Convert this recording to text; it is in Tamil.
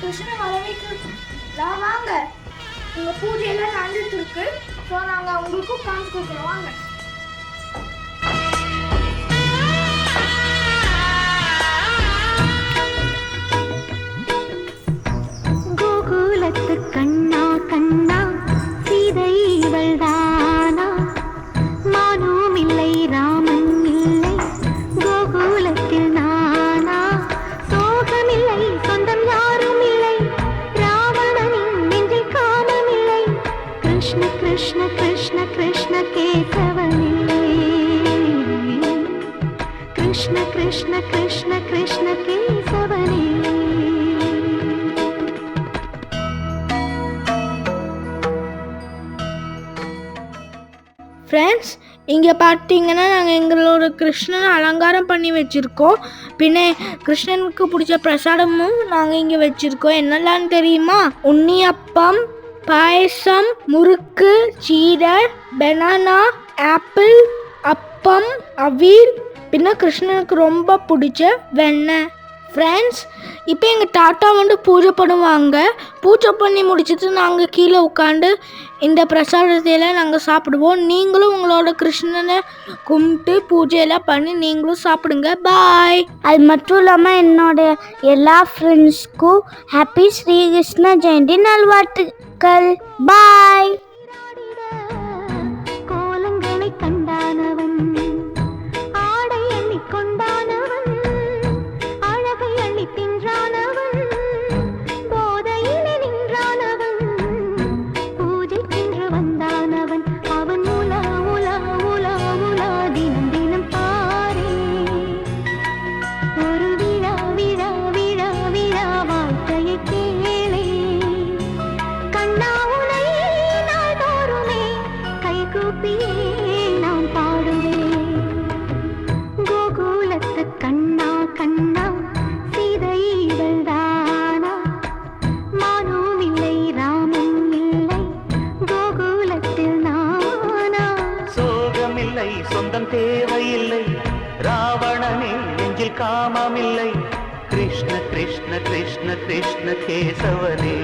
கிருஷ்ணன் வரவேற்கலாம். வாங்க, உங்க பூஜையெல்லாம் நடந்துட்டு இருக்கு. ஸோ நாங்கள் உங்களுக்கும் காசு கொடுக்குறோம். வாங்க. கோகுலத்து கண்ணா கண்ணா சீதை இவள்தானா? மானும் இல்லை ராமன் இல்லை கோகுலத்தில் நானா? சோகமில்லை சொந்தம் யாரும் இல்லை ராவணனின் நெஞ்சில் காமமில்லை. கிருஷ்ண கிருஷ்ண கிருஷ்ண கிருஷ்ண கேசவனே. கிருஷ்ண கிருஷ்ண கிருஷ்ண கிருஷ்ண கேசவனே. ஃப்ரெண்ட்ஸ், இங்கே பார்த்தீங்கன்னா நாங்கள் எங்களோட கிருஷ்ணனை அலங்காரம் பண்ணி வச்சுருக்கோம். பின்ன கிருஷ்ணனுக்கு பிடிச்ச பிரசாதமும் நாங்கள் இங்கே வச்சுருக்கோம். என்னெல்லாம் தெரியுமா? உண்ணியப்பம், பாயசம், முறுக்கு, சீடை, பனானா, ஆப்பிள், அப்பம், அவியல், பின்ன கிருஷ்ணனுக்கு ரொம்ப பிடிச்ச வெண்ணெய். ஃப்ரெண்ட்ஸ், இப்போ எங்கள் தாத்தா பூஜை பண்ணுவாங்க. பூஜை பண்ணி முடிச்சுட்டு நாங்கள் கீழே உட்காந்து இந்த பிரசாதத்தையெல்லாம் நாங்கள் சாப்பிடுவோம். நீங்களும் உங்களோட கிருஷ்ணனை கும்பிட்டு பூஜையெல்லாம் பண்ணி நீங்களும் சாப்பிடுங்க. பாய். அது மட்டும் இல்லாமல் என்னோட எல்லா ஃப்ரெண்ட்ஸ்க்கும் ஹாப்பி ஸ்ரீகிருஷ்ண ஜெயந்தி நல்வாழ்த்துக்கள். பாய். கோலங்களை கண்டானவன் ஆடை எண்ணி கொண்டானவன் அழகை அள்ளி தின்றானவன் போதையிலே நின்றானவன் பூஜை சென்று வந்தானவன் அவன் உலா உலா உலா உலா தினம் தினம் பாரே ஒரு விழா விழா விழா விழா வாழ்க்கையை கேளே. கண்ணா உனை நாள்தோறுமே கைகூப்பியே நான் பாடுவேன். கோகுலத்து கண்ணா கண்ணா சீதை இவள்தானா? மானும் இல்லை ராமன் இல்லை கோகுலத்தில் நானா? சோகமில்லை சொந்தம் தேவையில்லை ராவணனே நெஞ்சில் காமமில்லை. கிருஷ்ண கிருஷ்ண கிருஷ்ண கிருஷ்ண கேசவனே.